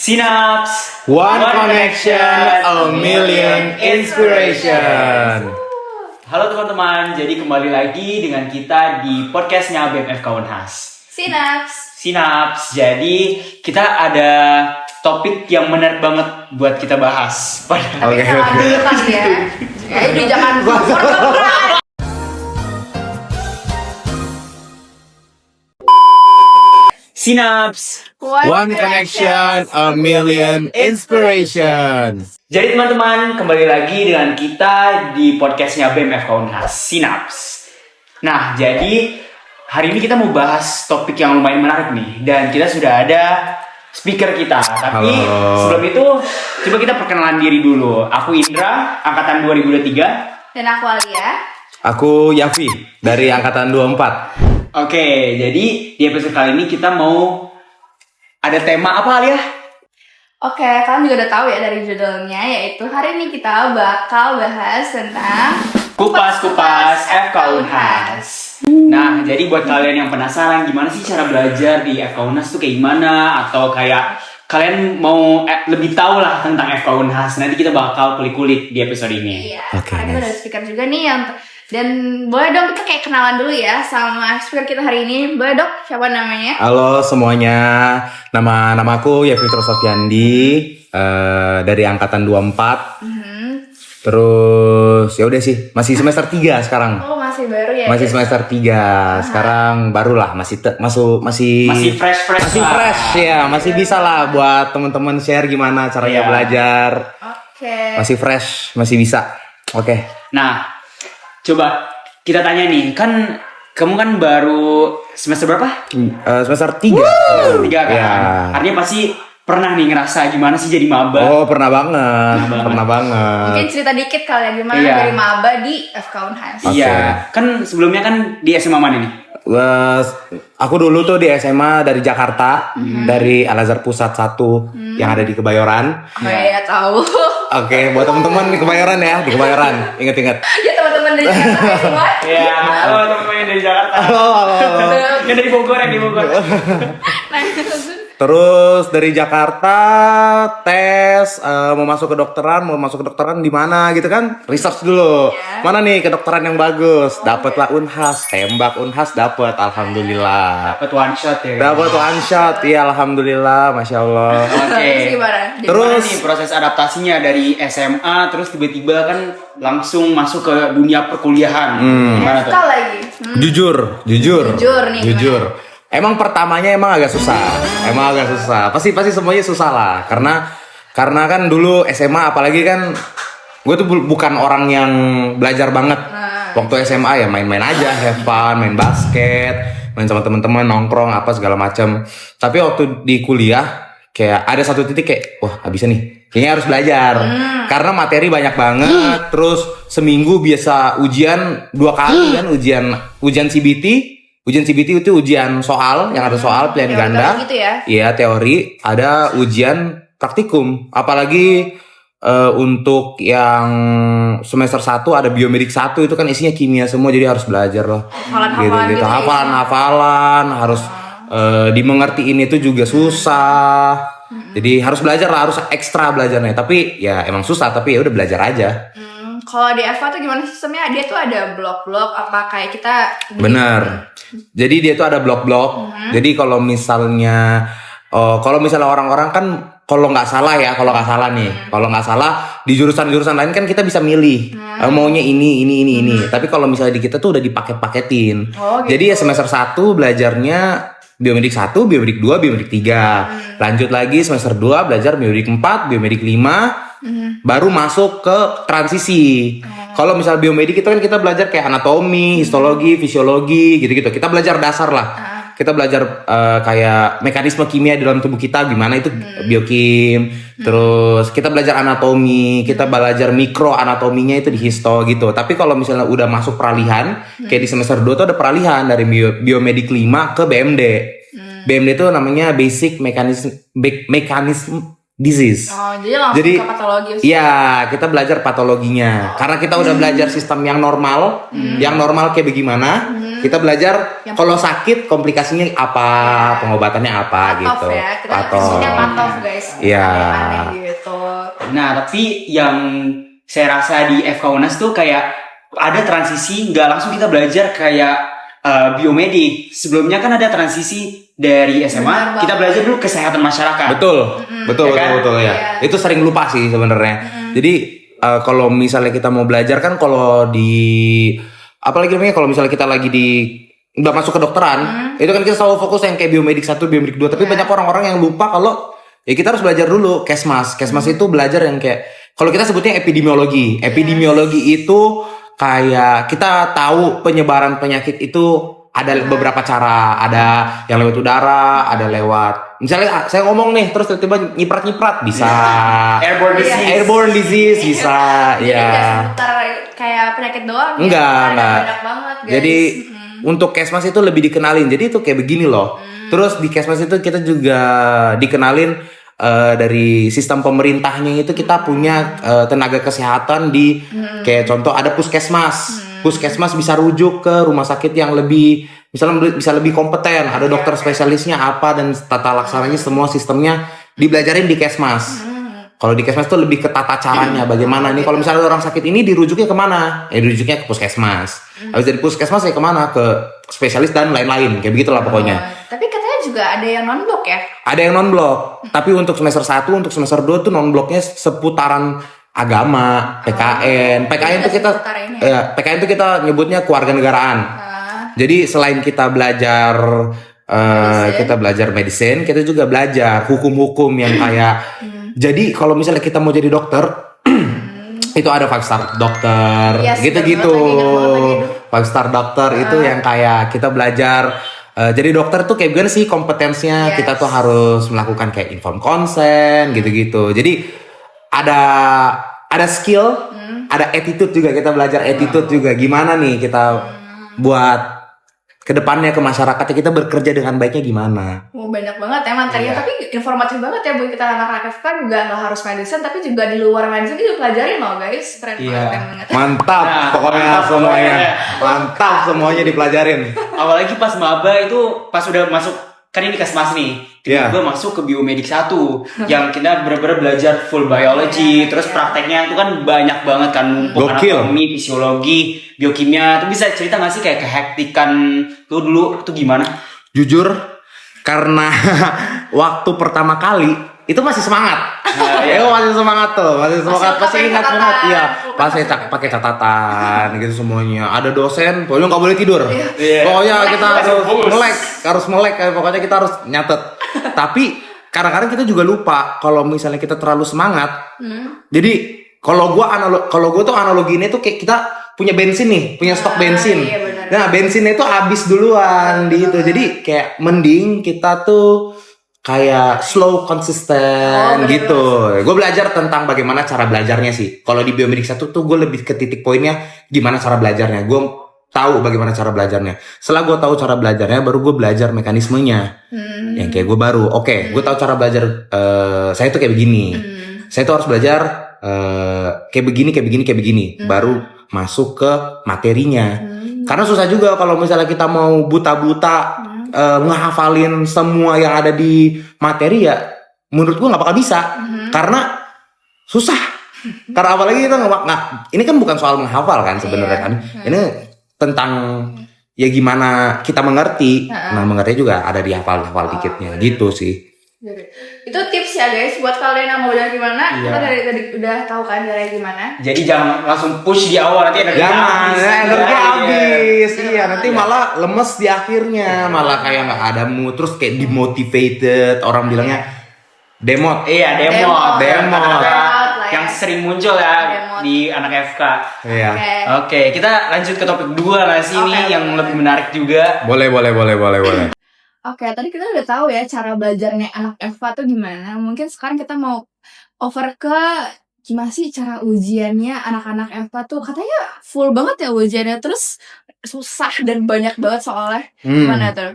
Sinaps, One connection, a million inspiration. Halo teman-teman, jadi kembali lagi dengan kita di podcastnya BMF Kaunhas. Sinaps, jadi kita ada topik yang menarik banget buat kita bahas. Oke. Dulu kan ya. Udah jangan baper-baperan. Sinaps. One connection, a million inspiration. Jadi teman-teman, kembali lagi dengan kita di podcastnya BMF Kaunhas, Sinaps. Nah, jadi hari ini kita mau bahas topik yang lumayan menarik nih. Dan kita sudah ada speaker kita. Tapi sebelum itu, coba kita perkenalan diri dulu. Aku Indra, angkatan 2023. Dan aku Alia. Aku Yafi dari angkatan 24. Oke, jadi di episode kali ini kita mau ada tema apa, Alia? Oke, kalian juga udah tahu ya dari judulnya, yaitu hari ini kita bakal bahas tentang Kupas-kupas FK Unhas. Nah, jadi buat kalian yang penasaran gimana sih cara belajar di FK Unhas tuh kayak gimana, atau kayak kalian mau lebih tahu lah tentang FK Unhas, nanti kita bakal kulik-kulik di episode ini. Iya, Oke, karena kita udah speaker juga nih yang dan boleh dong kita kayak kenalan dulu ya sama speaker kita hari ini. Boleh dong, siapa namanya? Halo semuanya, nama aku Yafi Sofiandi dari angkatan 24. Terus ya udah sih, masih semester 3 sekarang. Oh, masih baru ya? Masih semester 3. Sekarang barulah masih Masih fresh masih lah. fresh ya, masih bisa lah buat teman-teman share gimana caranya Iya. belajar. Oke. Masih fresh, masih bisa. Oke. Nah, coba kita tanya nih, kan kamu kan baru semester berapa? Semester 3. Tiga kan? Ya. Artinya pasti pernah nih ngerasa gimana sih jadi maba? Oh, pernah banget. Pernah banget. Mungkin cerita dikit kali ya gimana Iya. dari maba di FK Unhas. Oke. Iya, kan sebelumnya kan di SMA mana nih? Aku dulu tuh di SMA dari Jakarta, dari Al Azhar Pusat 1 yang ada di Kebayoran. Oh ya, tahu. Oke, buat teman-teman di Kebayoran ya, di Kebayoran. Ingat-ingat. Ya teman-teman dari Jakarta ya semua. Iya, halo teman-teman yang dari Jakarta. Halo. Yang dari Bogor, yang di Bogor. Nah, Terus dari Jakarta tes mau masuk ke dokteran di mana gitu kan, research dulu. Iya. Mana nih kedokteran yang bagus? Dapatlah Unhas, tembak Unhas dapat, alhamdulillah. Dapat one shot ya. Dapat one shot, ya alhamdulillah, masya Allah. Oke. Terus gimana? Terus nih proses adaptasinya dari SMA terus tiba-tiba kan langsung masuk ke dunia perkuliahan. Gimana tuh? FK lagi. Jujur Jujur nih, Emang pertamanya emang agak susah. Pasti semuanya susah lah. Karena kan dulu SMA apalagi kan gue tuh bukan orang yang belajar banget. Waktu SMA ya main-main aja, have fun, main basket, main sama teman-teman, nongkrong apa segala macam. Tapi waktu di kuliah kayak ada satu titik kayak wah gak bisa nih. Kayaknya harus belajar. Karena materi banyak banget. Terus seminggu biasa ujian 2 kali kan, ujian CBT. Ujian CBT itu ujian soal, yang ada soal pilihan Teori ganda. gitu ya? Iya, teori. Ada ujian praktikum. Apalagi untuk yang semester 1 ada biomedik 1 itu kan isinya kimia semua, jadi harus belajar loh. Hafalan-hafalan Gitu. gitu ya? Hafalan, harus dimengertiin itu juga susah. Jadi harus belajar lah, harus ekstra belajarnya. Tapi ya emang susah, tapi ya udah belajar aja. Kalau di FK tuh gimana sistemnya? Dia tuh ada blok-blok apa kayak kita Benar. Jadi dia tuh ada blok-blok. Jadi kalau misalnya orang-orang kan kalau nggak salah nih, kalau nggak salah di jurusan-jurusan lain kan kita bisa milih maunya ini. Tapi kalau misalnya di kita tuh udah dipaket-paketin. Oh, gitu. Jadi ya semester 1 belajarnya biomedik 1, biomedik 2, biomedik 3. Lanjut lagi semester 2 belajar biomedik 4, biomedik 5. Baru masuk ke transisi. Kalau misal biomedik itu kan kita belajar kayak anatomi, histologi, fisiologi, gitu-gitu. Kita belajar dasar lah. Kita belajar kayak mekanisme kimia di dalam tubuh kita, gimana itu biokim. Terus kita belajar anatomi, kita belajar mikroanatominya itu di histo gitu. Tapi kalau misalnya udah masuk peralihan, kayak di semester 2 tuh ada peralihan dari biomedik 5 ke BMD. BMD itu namanya basic mekanisme disease. Oh, jadi langsung Jadi, ke patologi. Iya, kita belajar patologinya. Karena kita udah belajar sistem yang normal, yang normal kayak bagaimana. Kita belajar kalau sakit komplikasinya apa, pengobatannya apa Patof gitu. ya, kita isinya patof guys. Iya. Aneh gitu. Nah, tapi yang saya rasa di FK UNAS tuh kayak ada transisi, nggak langsung kita belajar kayak biomedik. Sebelumnya kan ada transisi dari SMA, Benar kita belajar dulu kesehatan masyarakat. Betul, betul, Ya kan? betul ya. Iya. Itu sering lupa sih sebenarnya. Jadi kalau misalnya kita mau belajar kan kalau di apalagi namanya kalau misalnya kita lagi di udah masuk ke dokteran, itu kan kita selalu fokus yang kayak biomedik 1, biomedik 2, tapi banyak orang-orang yang lupa kalau ya kita harus belajar dulu kesmas. Kesmas itu belajar yang kayak kalau kita sebutnya epidemiologi. Epidemiologi itu kayak kita tahu penyebaran penyakit itu ada beberapa cara, ada yang lewat udara, ada lewat misalnya saya ngomong nih terus tiba-tiba nyiprat-nyiprat bisa. Airborne disease. Airborne disease bisa, Jadi nggak ya. seputar kayak penyakit doang. Enggak, Ada enggak. banyak banget guys. Jadi untuk Kesmas itu lebih dikenalin. Jadi itu kayak begini loh. Terus di Kesmas itu kita juga dikenalin dari sistem pemerintahnya itu kita punya tenaga kesehatan di kayak contoh ada puskesmas. Puskesmas bisa rujuk ke rumah sakit yang lebih misalnya bisa lebih kompeten. Ada dokter spesialisnya apa dan tata laksananya semua sistemnya dibelajarin di Kesmas. Kalau di Kesmas itu lebih ke tata caranya bagaimana nih kalau misalnya orang sakit ini dirujuknya kemana? Dirujuknya ke puskesmas. Habis dari puskesmas ya kemana? Ke spesialis dan lain-lain kayak begitulah pokoknya. Tapi katanya juga ada yang non blok ya. Ada yang non blok, tapi untuk semester 1, untuk semester 2 tuh non bloknya seputaran agama, PKN. PKN itu kita seputar ini PKN itu kita nyebutnya kewarganegaraan. Jadi selain kita belajar kita belajar medicine, kita juga belajar hukum-hukum yang kayak jadi kalau misalnya kita mau jadi dokter itu ada 5-star dokter Yes, gitu-gitu. betul banget lagi, 5-star dokter itu yang kayak kita belajar jadi dokter tuh kayak gimana sih kompetensinya. Yes. Kita tuh harus melakukan kayak informed consent gitu-gitu. Jadi ada skill, ada attitude juga, kita belajar attitude juga gimana nih kita buat kedepannya ke masyarakatnya kita bekerja dengan baiknya gimana. Oh, banyak banget ya materinya, Iya. tapi informatif banget ya buat kita anak-anak FK juga nggak harus medicine, tapi juga di luar medicine juga pelajarin loh guys, keren Iya. banget, keren banget. Mantap Nah, pokoknya mantap semuanya. pokoknya. Mantap semuanya dipelajarin. Apalagi pas maba itu pas udah masuk kan ini Kesmas nih. Iya. Gue masuk ke biomedik 1 yang kita bener-bener belajar full biology, terus prakteknya itu kan banyak banget kan, numpuk Gokil. anatomi, fisiologi, biokimia. Tuh bisa cerita nggak sih kayak kehektikan lu dulu tuh gimana? Jujur karena waktu pertama kali itu masih semangat. iya. Masih semangat tuh, masih semangat, Masih pasti pakai ingat catatan. banget ya. Lupa Pas saya pakai catatan gitu semuanya. Ada dosen, pokoknya nggak boleh tidur. Iya. Pokoknya kita Melek, harus fokus. melek, pokoknya kita harus nyatet. Tapi kadang-kadang kita juga lupa kalau misalnya kita terlalu semangat. Jadi kalau gua tuh analoginya tuh kayak kita punya bensin nih, punya stok bensin. iya benar. Nah, bensinnya itu habis duluan di itu. Jadi kayak mending kita tuh kayak slow konsisten bener gitu. Gue belajar tentang bagaimana cara belajarnya sih. Kalau di biomedik 1 tuh gue lebih ke titik poinnya gimana cara belajarnya. Gue tahu bagaimana cara belajarnya. Setelah gue tahu cara belajarnya, baru gue belajar mekanismenya. Yang kayak gue baru, oke, gue tahu cara belajar. Saya tuh kayak begini. Saya tuh harus belajar kayak begini. Baru masuk ke materinya. Karena susah juga kalau misalnya kita mau buta-buta ngehafalin semua yang ada di materi ya. Menurut gue nggak bakal bisa. Karena susah. Karena apalagi kita ini kan bukan soal menghafal kan sebenarnya kan. Ini tentang ya gimana kita mengerti. Nah mengerti juga ada di hafal dikitnya gitu sih. Itu tips ya guys buat kalian yang mau belajar gimana. Iya. Kita dari tadi udah tahu kan caranya gimana. Jadi jangan langsung push di awal, nanti energi Jangan, habis. energi Iya. habis. Iya, nanti malah lemes di akhirnya, malah kayak nggak ada mood, terus kayak demotivated. Orang bilangnya demot. Iya, demot. Demot. Kata-kata Demot lah ya. yang sering muncul ya Demot. di anak FK. Iya. Oke. Oke, kita lanjut ke topik 2 lah sih Oke, nih yang boleh. lebih menarik juga. Boleh. Oke, tadi kita udah tahu ya cara belajarnya anak FK tuh gimana. Mungkin sekarang kita mau over ke gimana sih cara ujiannya anak-anak FK tuh. Katanya full banget ya ujiannya, terus susah dan banyak banget soalnya. Gimana tuh?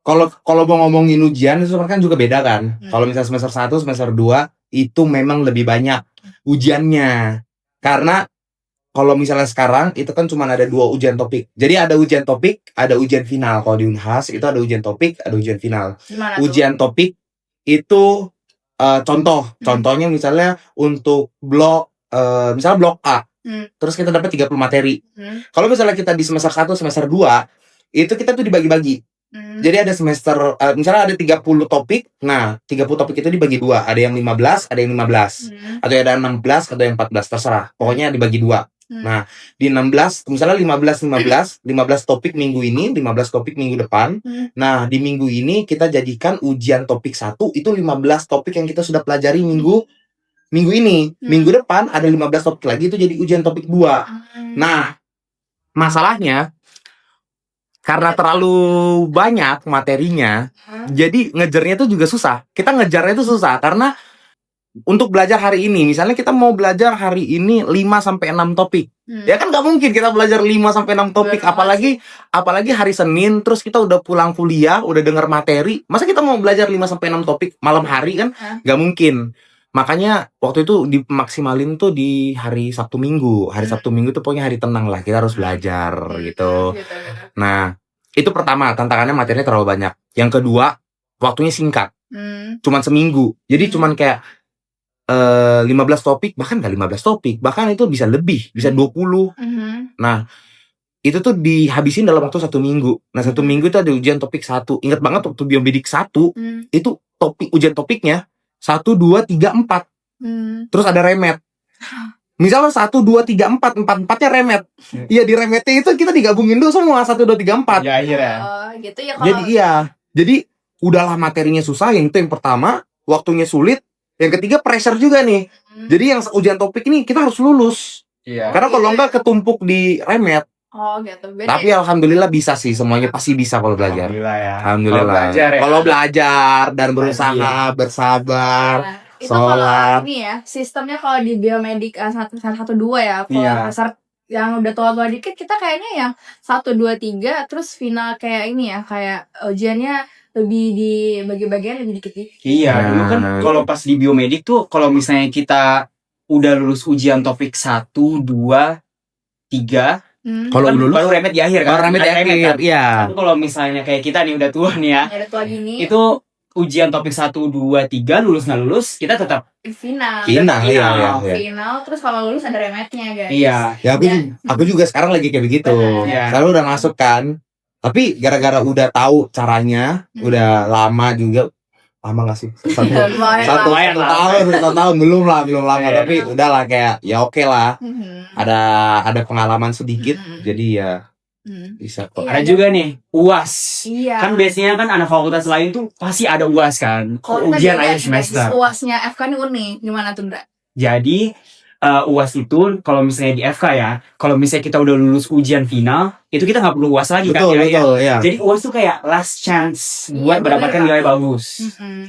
kalau mau ngomongin ujian itu kan juga beda kan. Kalau misalnya semester 1, semester 2 itu memang lebih banyak ujiannya. Karena kalau misalnya sekarang itu kan cuma ada 2 ujian topik. Jadi ada ujian topik, ada ujian final. Kalau di Unhas itu ada ujian topik, ada ujian final. Gimana tuh? Ujian topik itu contohnya misalnya untuk misalnya blok A. Terus kita dapat 30 materi. Kalau misalnya kita di semester 1, semester 2 itu kita tuh dibagi-bagi. Jadi ada semester misalnya ada 30 topik. Nah, 30 topik itu dibagi 2. Ada yang 15, ada yang 15. Atau ada 16, atau yang 14, terserah. Pokoknya dibagi 2. Nah, di 16 misalnya 15 topik minggu ini, 15 topik minggu depan. Nah, di minggu ini kita jadikan ujian topik 1 itu 15 topik yang kita sudah pelajari minggu ini. Minggu depan ada 15 topik lagi itu jadi ujian topik 2. Nah, masalahnya karena terlalu banyak materinya, jadi ngejarnya itu juga susah. Kita ngejarnya itu susah karena untuk belajar hari ini, misalnya kita mau belajar hari ini 5-6 topik. Ya kan nggak mungkin kita belajar 5-6 topik, apalagi hari Senin, terus kita udah pulang kuliah, udah denger materi. Masa kita mau belajar 5-6 topik malam hari kan? Nggak mungkin. Makanya waktu itu dimaksimalin tuh di hari Sabtu Minggu. Hari Sabtu Minggu tuh pokoknya hari tenang lah, kita harus belajar gitu. Nah, itu pertama, tantangannya materinya terlalu banyak. Yang kedua, waktunya singkat. Cuman seminggu. Jadi cuman kayak 15 topik, bahkan gak 15 topik, bahkan itu bisa lebih, bisa 20. Nah, itu tuh dihabisin dalam waktu 1 minggu. Nah, 1 minggu itu ada ujian topik 1. Ingat banget waktu biomedik 1, itu ujian topiknya 1, 2, 3, 4. Terus ada remet. Misalnya 1, 2, 3, 4, 4-4-nya remet. Iya, di remetnya itu kita digabungin dulu semua 1, 2, 3, 4. Ya akhirnya. Gitu ya. Jadi iya. Jadi udahlah materinya susah, yang itu yang pertama, waktunya sulit. Yang ketiga pressure juga nih. Jadi yang ujian topik ini kita harus lulus. Iya. Karena kalau enggak ketumpuk di remet. Oh gitu. Tapi alhamdulillah bisa sih, semuanya pasti bisa kalau belajar. Alhamdullah ya. Alhamdulillah. Kalau belajar ya. Kalau belajar dan berusaha, bersabar, itu kalau sholat. ini ya sistemnya kalau di biomedik 1, 2 ya. Kalau pasar yang udah tua-tua dikit kita kayaknya yang 1, 2, 3 terus final kayak ini ya, kayak ujiannya lebih di bagi-bagian lebih dikit-dikit. Iya, dulu kan kalau pas di biomedik tuh kalau misalnya kita udah lulus ujian topik 1, 2, 3, kalau kan lulus baru remet di akhir kan. baru remet di akhir, kan? iya. Tapi kalau misalnya kayak kita nih udah tua nih ya. Ada tua gini. Itu ujian topik 1, 2, 3 lulus nggak lulus kita tetap final. Final terus kalau lulus ada remetnya guys. Iya. Ya aku juga sekarang lagi kayak begitu. Iya. Sekarang udah masuk kan. Tapi gara-gara udah tahu caranya, udah lama juga. Lama gak sih? Satu tahun belum lama, tapi udahlah kayak ya oke lah. Ada pengalaman sedikit, jadi ya bisa kok. Ada juga nih UAS. Iya. Kan biasanya kan anak fakultas lain tuh pasti ada UAS kan. Ujian akhir semester. UASnya FK ini unik. Gimana tuh, Ndra? Jadi UAS itu kalau misalnya di FK ya, kalau misalnya kita udah lulus ujian final, itu kita nggak perlu UAS lagi kan ya. Ya. Jadi UAS tuh kayak last chance buat mendapatkan nilai bagus.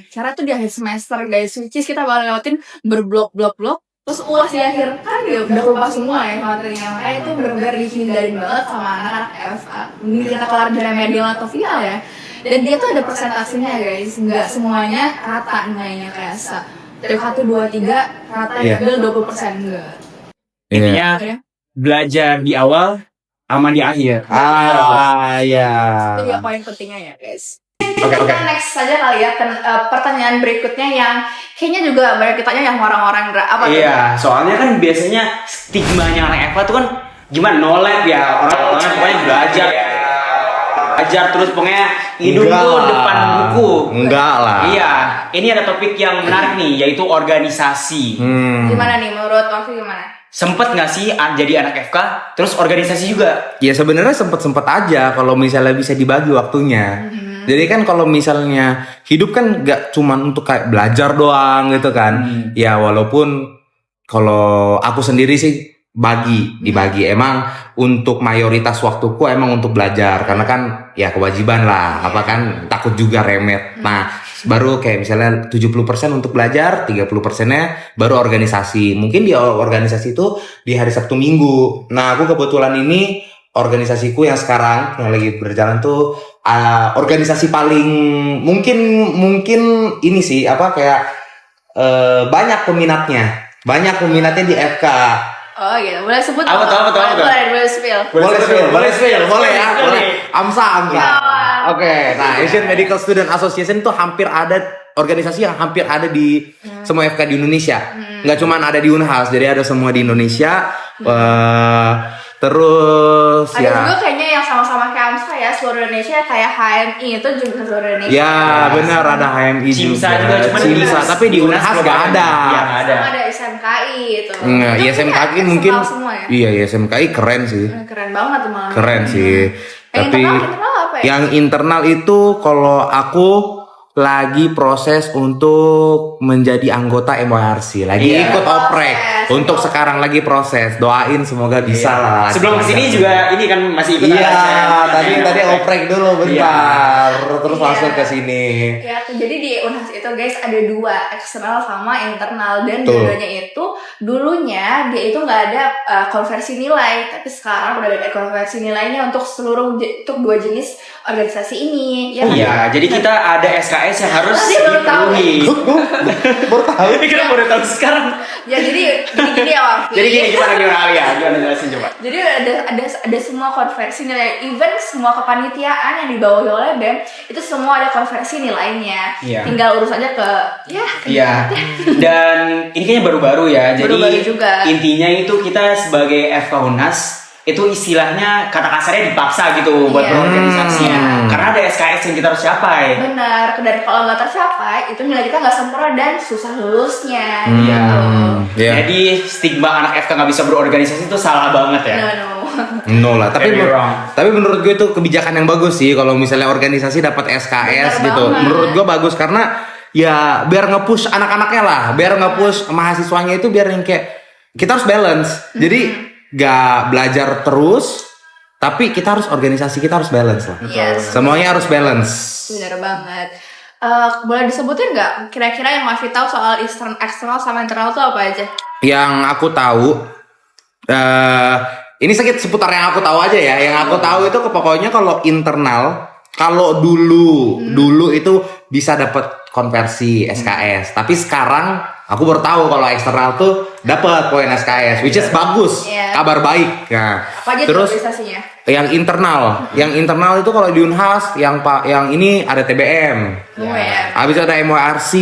Cara tuh di akhir semester guys, which is kita bakal lewatin berblok-blok-blok. Terus UAS di akhir kan dia udah lupa semua ya materinya. Makanya itu bener-bener dihindarin banget sama anak-anak FA. Mending kita kelar di remedial atau final ya. Dan dia tuh ada presentasinya guys, nggak semuanya rata nilainya kayak dari 1, 2, 3 rata diambil 20% enggak. Intinya belajar di awal, aman di akhir. Iya. Itu ya poin pentingnya ya guys. Oke. Kita next saja kali ya pertanyaan berikutnya yang kayaknya juga banyak ditanya yang orang-orang apa tuh? Iya, soalnya kan biasanya stigmanya anak FA tuh kan gimana, no lab ya, orang-orang pokoknya belajar terus pokoknya hidung tuh depan buku. Enggak lah. Iya, ini ada topik yang menarik nih, yaitu organisasi. Gimana nih menurut Taufik gimana? Sempet nggak sih jadi anak FK terus organisasi juga? Ya sebenarnya sempet aja kalau misalnya bisa dibagi waktunya. Jadi kan kalau misalnya hidup kan gak cuma untuk kayak belajar doang gitu kan. Ya walaupun kalau aku sendiri sih dibagi emang untuk mayoritas waktuku emang untuk belajar karena kan ya kewajiban lah, apa kan takut juga remet. Nah, baru kayak misalnya 70% untuk belajar, 30%-nya baru organisasi. Mungkin di organisasi itu di hari Sabtu Minggu. Nah, aku kebetulan ini organisasiku yang sekarang yang lagi berjalan tuh organisasi paling mungkin ini sih apa kayak banyak peminatnya di FK. Oh gitu, boleh sebut Apa tuh? Boleh spill. Boleh ya, boleh. AMSA. Ya. Oke, nah Asian Medical Student Association itu hampir ada organisasi yang hampir ada di semua FK di Indonesia. Nggak cuma ada di Unhas, jadi ada semua di Indonesia. Terus Ada juga kayaknya yang sama-sama kayak AMSA ya, seluruh Indonesia kayak HMI itu juga seluruh Indonesia. ya benar ada HMI Cimsa juga. cuman Cimsa, tapi di Unhas nggak ada. Iya, nggak ada. Sama ada SMKI itu. Nggak, Itu ISMKI kayak mungkin eksternal semua ya. iya ISMKI keren sih. Keren banget tuh malah. Keren sih. Tapi internal apa ya? yang internal itu kalau aku lagi proses untuk menjadi anggota MYRC, lagi Iya. ikut oprek. Proses. Untuk sekarang lagi proses, doain semoga bisa lah. Sebelum kesini juga ini kan masih ikut Iya, ASN. tadi oprek dulu bentar, terus Iya. langsung ke sini. Ya, jadi di Unhas itu guys ada dua, eksternal sama internal, dan Tuh. dua-duanya itu dulunya dia itu nggak ada konversi nilai, tapi sekarang udah ada konversi nilainya untuk untuk dua jenis organisasi ini. Ya kan? Iya, jadi kita ada SKS yang harus Tadi baru tahu. dipenuhi. Baru tahu. Ini kita baru tahu sekarang. Ya jadi gini ya Wafi. Jadi gimana Alia? Gimana jelasin coba? Jadi ada semua konversi nilai, even semua kepanitiaan yang dibawahi oleh BEM itu semua ada konversi nilainya. Iya. Tinggal urus aja ke Iya. Dan ini kayaknya baru-baru ya. Jadi Baru-baru juga. intinya itu kita sebagai FK Unas itu istilahnya kata kasarnya dipaksa gitu buat Iya. berorganisasinya. Karena ada SKS yang kita harus capai. Benar, dan kalau nggak tercapai itu nilai kita nggak sempurna dan susah lulusnya. Iya. Iya. Jadi stigma anak FK nggak bisa berorganisasi itu salah banget ya. No. No lah, tapi Very wrong. tapi menurut gue itu kebijakan yang bagus sih kalau misalnya organisasi dapat SKS Benar gitu. banget. Menurut gue bagus karena ya biar nge-push anak-anaknya lah, biar nge-push mahasiswanya itu biar yang kayak kita harus balance. Jadi gak belajar terus, tapi kita harus organisasi kita harus balance lah. Yes. Semuanya harus balance. Benar banget. Boleh disebutin nggak kira-kira yang Mafi tahu soal eksternal sama internal itu apa aja? Yang aku tahu, ini sedikit seputar yang aku tahu aja ya. Yang aku tahu itu pokoknya kalau internal, kalau dulu itu bisa dapat konversi SKS. Tapi sekarang aku baru tahu kalau eksternal tuh dapat poin SKS, which is bagus, Iya. kabar baik. Nah, Apa aja tuh terus organisasinya? yang internal itu kalau di Unhas, yang ini ada TBM, Ya. habis ada MYRC,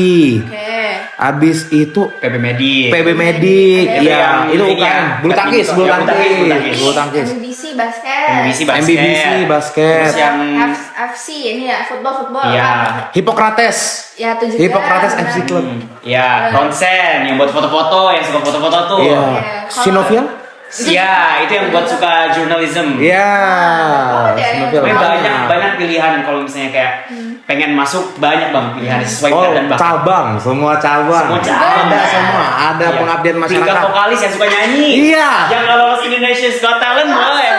Oke. habis itu PB Medik. PB Medik, Itu ya yang itu ini UKM, ya, bulu tangkis, bulu ya, tangkis, bulu tangkis, MBBC basket. MBBC basket. MBBC basket, Terus yang FC ini ya, football. Iya. Hippocrates, Ya itu juga. Hippocrates benar. FC Club, ya, konsen yang buat foto-foto, yang suka foto-foto tuh. iya, Kalau- Sinovial, Iya, itu yang buat suka jurnalism. iya, iya, Sinovial, Pokoknya banyak pilihan kalau misalnya kayak pengen masuk banyak banget pilihan sesuai Oh, minat dan bakat. cabang, semua cabang, Semua cabang. ada semua, ada Iya. pengabdian Hingga masyarakat, vokalis yang suka nyanyi. Iya. Yang nggak lolos Indonesia's Got Talent boleh.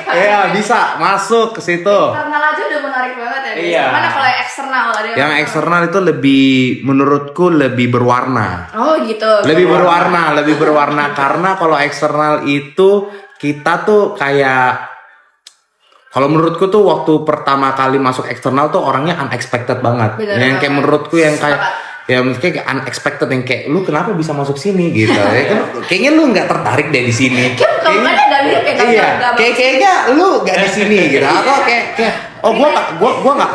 iya bisa masuk ke situ. Internal aja udah menarik banget ya. Iya. Mana kalau yang eksternal ada Yang eksternal itu lebih, menurutku lebih berwarna. Oh gitu. Lebih berwarna karena kalau eksternal itu kita tuh kayak, kalau menurutku tuh waktu pertama kali masuk eksternal tuh orangnya unexpected banget. Bener Yang kayak banget. menurutku yang kayak Sepakat. ya mungkin kayak unexpected yang kayak lu kenapa bisa masuk sini gitu. Ya kan kayaknya lu nggak tertarik deh di sini. Kamu kan nggak mirip ya, Iya, nggak kayaknya lu nggak di sini gitu. Atau kayak oh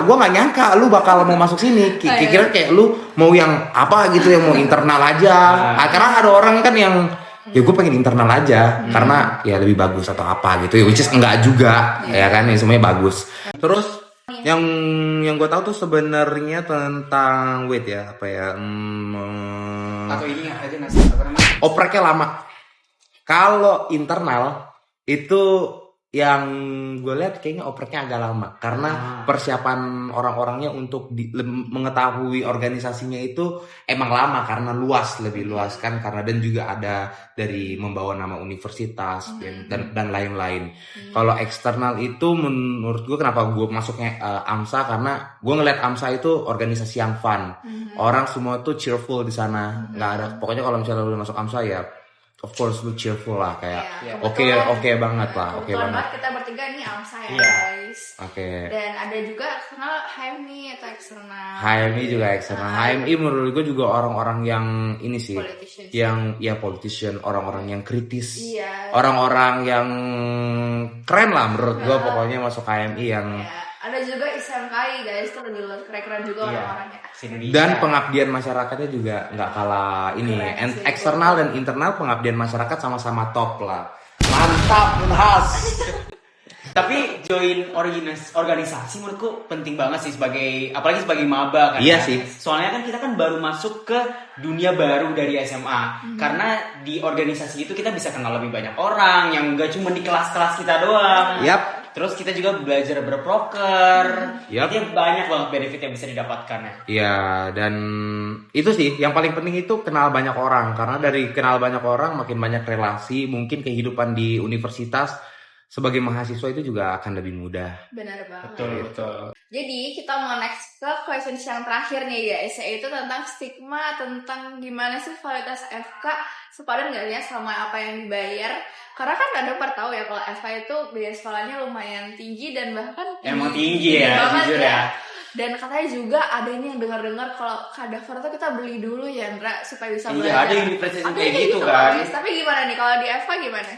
gua nggak nyangka lu bakal mau masuk sini. Kira kayak lu mau yang apa gitu, yang mau internal aja. Karena ada orang kan yang ya gue pengen internal aja karena ya lebih bagus atau apa gitu ya, which is enggak juga ya kan, ya semuanya bagus. Terus yang gue tahu tuh sebenarnya tentang apa ya, Atau ini aja ngasih apa namanya? opreknya lama. Kalau internal itu yang gue lihat kayaknya opreknya agak lama karena persiapan orang-orangnya untuk mengetahui organisasinya itu emang lama karena lebih luas kan, karena dan juga ada dari membawa nama universitas dan lain-lain. Kalau eksternal itu menurut gue kenapa gue masuknya AMSA, karena gue ngeliat AMSA itu organisasi yang fun. Orang semua tuh cheerful di sana. Nggak ada, pokoknya kalau misalnya udah masuk AMSA ya of course lu cheerful lah, kayak Iya, oke banget lah, oke Kebetulan banget. kita bertiga ini AMSA ya Iya. guys. guys. Oke. Dan ada juga eksternal HMI atau eksternal. HMI juga eksternal. HMI menurut gue juga orang-orang yang ini sih, Politicians. yang ya politician, orang-orang yang kritis, Iya. orang-orang yang keren lah menurut gue pokoknya masuk HMI yang Ya, ada juga ISMKI guys, itu lebih keren-keren juga orang-orangnya. Se-Indonesia. dan pengabdian masyarakatnya juga nggak kalah ini. Keren sih. Eksternal dan internal pengabdian masyarakat sama-sama top lah. Mantap, Unhas. Tapi join organisasi menurutku penting banget sih apalagi sebagai maba kan. Iya kan? sih. Soalnya kan kita kan baru masuk ke dunia baru dari SMA. Karena di organisasi itu kita bisa kenal lebih banyak orang yang enggak cuma di kelas-kelas kita doang. Yap. Terus kita juga belajar berproker. Yap. Jadi banyak banget benefit yang bisa didapatkan ya. Ya, dan itu sih yang paling penting itu kenal banyak orang. Karena dari kenal banyak orang makin banyak relasi, mungkin kehidupan di universitas sebagai mahasiswa itu juga akan lebih mudah. Benar banget. Betul. Jadi kita mau next ke questions yang terakhir nih guys, yaitu tentang stigma, tentang gimana sih kualitas FK sepadan nggak ya sama apa yang dibayar. Karena kan ada tahu ya kalau FK itu biaya sekolahnya lumayan tinggi dan bahkan Emang tinggi ya, banget jujur ya. Dan katanya juga ada ini yang dengar-dengar kalau Kadaver tuh kita beli dulu ya Ndra supaya bisa Iya, belajar. ada universitas Ada kayak gitu kan. guys. Tapi gimana nih kalau di FK gimana?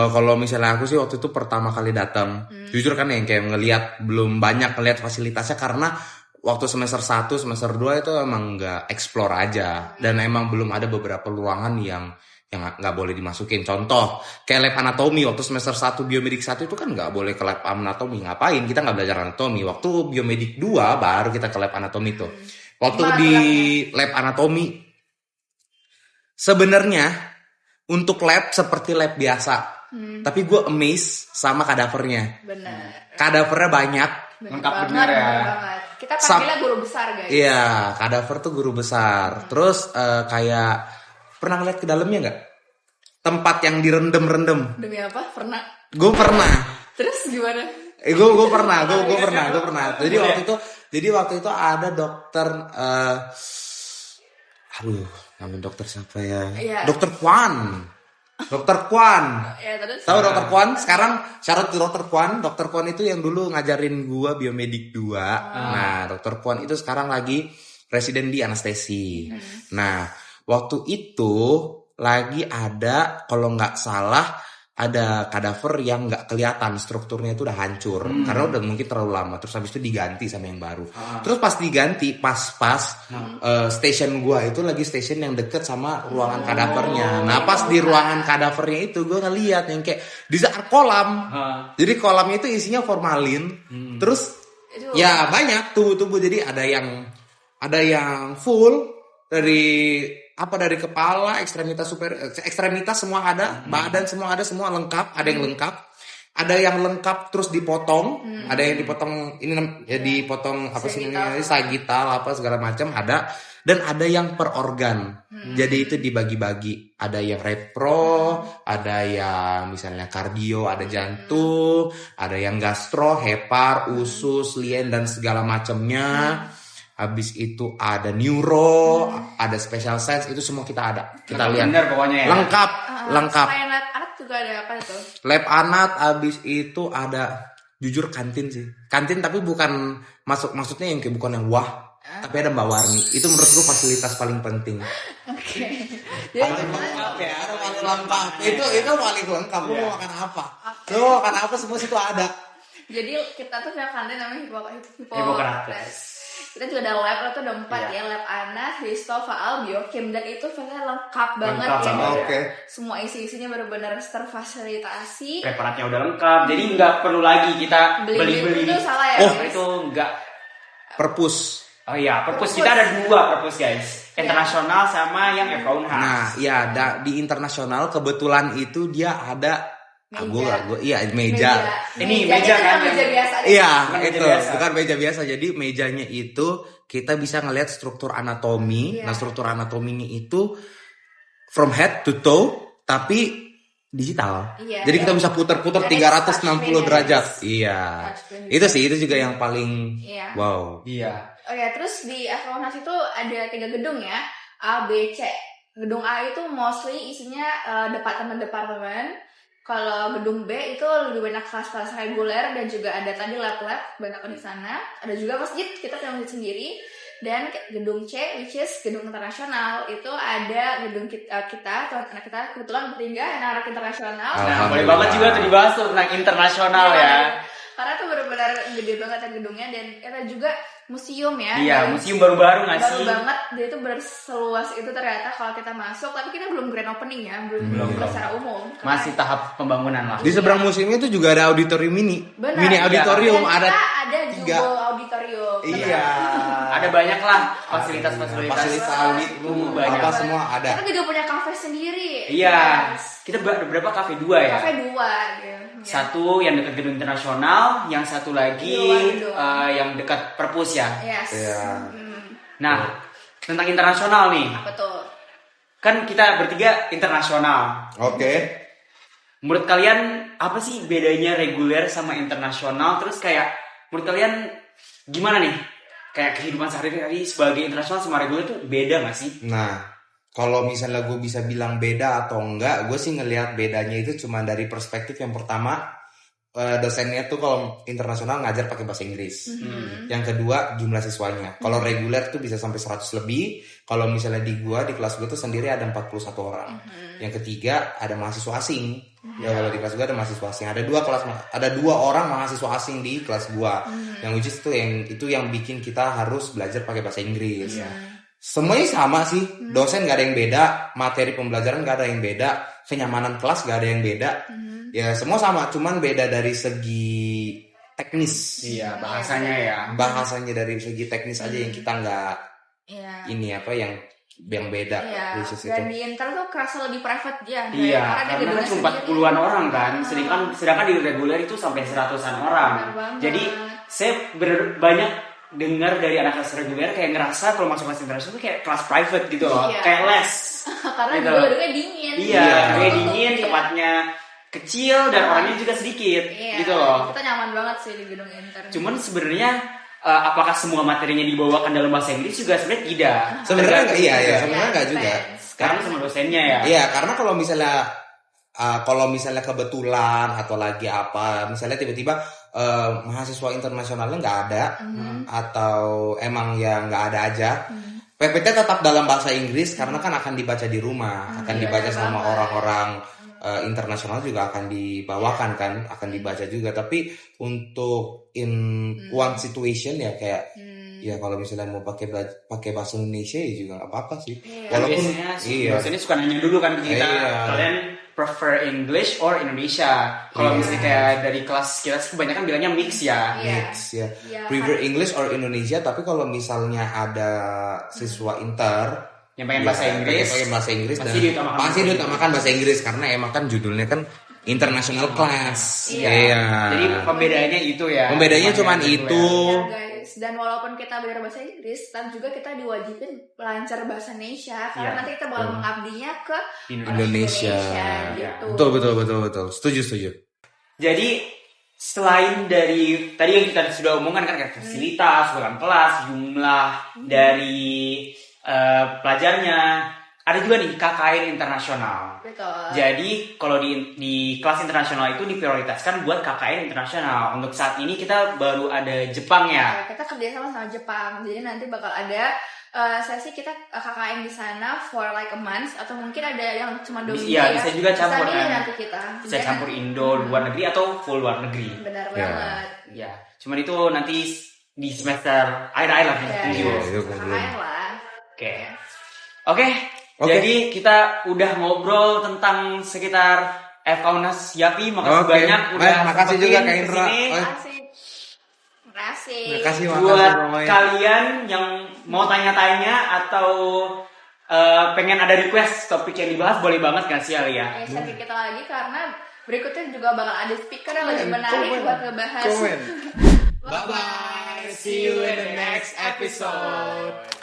Kalau misalnya aku sih waktu itu pertama kali datang, jujur kan yang kayak ngelihat belum banyak ngelihat fasilitasnya karena waktu semester 1, semester 2 itu emang nggak explore aja dan emang belum ada beberapa ruangan yang nggak boleh dimasukin. Contoh kayak lab anatomi waktu semester 1 biomedik 1 itu kan nggak boleh ke lab anatomi. Ngapain? Kita nggak belajar anatomi. Waktu biomedik 2 baru kita ke lab anatomi tuh. Waktu di lab anatomi sebenarnya untuk lab seperti lab biasa. Tapi gue amazed sama kadavernya. Benar. Kadavernya banyak. Lengkap banget, bener ya. banget. Kita panggilnya guru besar guys. Iya, kadaver tuh guru besar. Terus kayak pernah ngeliat ke dalamnya nggak? Tempat yang direndam-rendam. Demi apa? Pernah. Gue pernah. Terus gimana? Gue pernah. Jadi waktu itu ada dokter. Nama dokter siapa ya? Iya. Dokter Kwan. Ya, terus. Tahu Dokter Kwan? Sekarang syarat Dokter Kwan. Dokter Kwan itu yang dulu ngajarin gua biomedik 2. Nah, Dokter Kwan itu sekarang lagi residen di anestesi. Nah, waktu itu lagi ada kalau nggak salah ada kadaver yang nggak kelihatan strukturnya itu udah hancur karena udah mungkin terlalu lama. Terus habis itu diganti sama yang baru. Terus pas diganti pas station gua itu lagi station yang deket sama ruangan kadavernya. Nah pas di ruangan kadavernya itu gua ngeliat yang kayak di saat kolam. Jadi kolamnya itu isinya formalin. Terus ya banyak tubuh-tubuh. Jadi ada yang full dari kepala, ekstremitas semua ada, badan semua ada, semua lengkap, ada yang lengkap. Ada yang lengkap terus dipotong, ada yang dipotong ini ya dipotong apa sih namanya sagital apa segala macam ada, dan ada yang per organ. Jadi itu dibagi-bagi. Ada yang repro, ada yang misalnya kardio, ada jantung, ada yang gastro, hepar, usus, lien dan segala macamnya. Habis itu ada neuro, ada special science, itu semua kita ada. Kita lihat. Bener pokoknya ya. Lengkap. Selain lab anak juga ada apa itu? Lab anak habis itu ada jujur kantin sih. Kantin tapi bukan maksudnya yang kayak bukan yang wah, tapi ada Mbak Warni. Itu menurutku fasilitas paling penting. Oke. Paling lengkap ya, ada paling lengkap. Itu paling lengkap. Lu mau makan apa? Lu mau makan apa semua situ ada. Jadi kita tuh punya kantin namanya Hippocrates. Kita juga ada lab, itu ada 4 ya, lab anak, histo, faal, biokim, dan itu sebenarnya lengkap banget ya. Oke. Semua isi-isinya benar-benar terfasilitasi. Preparatnya udah lengkap, jadi nggak perlu lagi kita beli-beli. Itu salah ya guys? Itu nggak. Perpus. Oh iya, perpus kita ada 2 perpus guys, internasional sama yang FK Unhas. Nah, ya di internasional kebetulan itu dia ada meja. Ini meja kan? Meja biasa. Iya, Bukan meja itu biasa. bukan meja biasa. Jadi mejanya itu kita bisa ngelihat struktur anatomi. Iya. Nah, struktur anatominya itu from head to toe tapi digital. Iya, Jadi iya. kita bisa putar-putar Jadi 360 derajat. touchscreen, Iya. Touchscreen. Itu juga yang paling Iya. wow. Iya. Oh ya, terus di FK Unhas itu ada 3 gedung ya, A, B, C. Gedung A itu mostly isinya departemen-departemen. Kalau gedung B itu lebih banyak kelas-kelas reguler dan juga ada tadi lab-lab banyak di sana. Ada juga masjid, kita punya masjid sendiri. Dan gedung C, which is gedung internasional, itu ada gedung kita anak kita kebetulan bertiga anak-anak internasional. Nah, boleh banget juga tuh dibahas tuh tentang internasional ya. Karena tuh benar-benar gede banget ya gedungnya, dan kita juga museum ya. Iya, museum baru-baru nggak baru sih? banget, dia itu berseluas itu ternyata kalau kita masuk, tapi kita belum grand opening ya, belum secara umum. Karena Masih tahap pembangunan lah. Di seberang museumnya itu juga ada auditorium mini. Benar. Mini auditorium Dan ada. kita ada tiga. Jumbo auditorium. Iya. Ada banyak lah fasilitas-fasilitas. Fasilitas audit banyak. apa semua ada. Kita juga punya kafe sendiri. Iya. Yes. Kita berapa kafe? 2 ya? Kafe 2 gitu. Ya. Satu yang dekat gedung internasional, yang satu lagi Di luar gedung. yang dekat perpus ya. Yes. Iya. Nah, tentang internasional nih. Apa tuh? Kan kita bertiga internasional. Oke. Menurut kalian apa sih bedanya reguler sama internasional? Terus kayak menurut kalian gimana nih? Kayak kehidupan sehari-hari sebagai internasional sama reguler tuh beda gak sih? Nah, kalau misalnya gue bisa bilang beda atau enggak, gue sih ngelihat bedanya itu cuma dari perspektif yang pertama, dosennya tuh kalau internasional ngajar pakai bahasa Inggris. Yang kedua, jumlah siswanya. Kalau reguler tuh bisa sampai 100 lebih. Kalau misalnya di kelas gue tuh sendiri ada 41 orang. Yang ketiga, ada mahasiswa asing. Ya kalau di kelas gue ada mahasiswa asing. Ada 2 orang mahasiswa asing di kelas gue. Yang which is itu yang bikin kita harus belajar pakai bahasa Inggris. Semuanya sama sih, dosen gak ada yang beda, materi pembelajaran gak ada yang beda, kenyamanan kelas gak ada yang beda. Ya semua sama, cuman beda dari segi teknis. Iya, bahasanya ya. Bahasanya dari segi teknis aja yang kita nggak Iya. ini apa yang beda. Iya. which is Dan itu. di Inter tuh kerasa lebih private ya. Iya, karena karena kan cuma 40-an orang kan, sedangkan di reguler itu sampai 100-an orang. Benar banget. Jadi saya banyak dengar dari anak kelas reguler kayak ngerasa kalau masuk kelas internasional itu kayak kelas private gitu loh, Iya. kayak les. karena Gitu. gedungnya dingin. Iya, kayak Tutup, dingin, iya. tempatnya kecil dan orangnya juga sedikit, Iya, gitu loh. Kita nyaman banget sih di gedung Inter. Cuman sebenarnya apakah semua materinya dibawakan dalam bahasa Inggris juga sebenarnya tidak. Sebenarnya nggak, iya, Juga. sebenarnya nggak juga. Sekarang sama dosennya ya. Iya, karena kalau misalnya kebetulan atau lagi apa, misalnya tiba-tiba mahasiswa internasionalnya nggak ada atau emang ya nggak ada aja. PPT tetap dalam bahasa Inggris karena kan akan dibaca di rumah, akan dibaca sama orang-orang internasional juga akan dibawakan kan, akan dibaca juga. Tapi untuk in one situation ya kayak ya kalau misalnya mau pakai bahasa Indonesia ya juga nggak apa-apa sih. Walaupun dosennya suka nanya dulu kan ke kita, kalian prefer English or Indonesia? Kalau misalnya kayak dari kelas kita kebanyakan bilangnya mix ya. mix ya. Iya, Prefer English or Indonesia, tapi kalau misalnya ada siswa inter Yang pengen bahasa Inggris, pakai bahasa Inggris pasti diutamakan bahasa Inggris karena emang kan judulnya kan international class. Iya. Jadi pembedaannya itu ya. Pembedanya cuman itu. Ya, guys, dan walaupun kita belajar bahasa Inggris, tapi juga kita diwajibin belajar bahasa Indonesia karena nanti kita bakal mengabdinya ke Indonesia. gitu. Betul. Setuju. Jadi selain dari tadi yang kita sudah omongkan kan kayak fasilitas, ruangan kelas, jumlah dari pelajarnya, ada juga nih KKN internasional. Betul. Jadi kalau di kelas internasional itu diprioritaskan buat KKN internasional. Untuk saat ini kita baru ada Jepang ya. Kita kerjasama sama Jepang, jadi nanti bakal ada sesi kita KKN di sana for like a month atau mungkin ada yang cuma 2 minggu Iya, bisa juga campur bisa milih kan. nanti kita. Bisa Jadi campur Indo, luar negeri atau full luar negeri. benar Ya. banget. Ya, cuman itu nanti di semester akhir-akhir lah Ya, tujuh. ya, itu kan belum. KKN lah. Oke. Jadi kita udah ngobrol tentang sekitar FK Unas Yapi. Makasih Oke. banyak udah Makasih sempetin juga Kak Indra. kesini. Makasih. Buat semuanya. kalian yang mau tanya-tanya atau pengen ada request topik yang dibahas, boleh banget nggak sih Alia? Share ke kita lagi karena berikutnya juga bakal ada speaker yang lebih menarik buat ngebahas. Bye bye. See you in the next episode.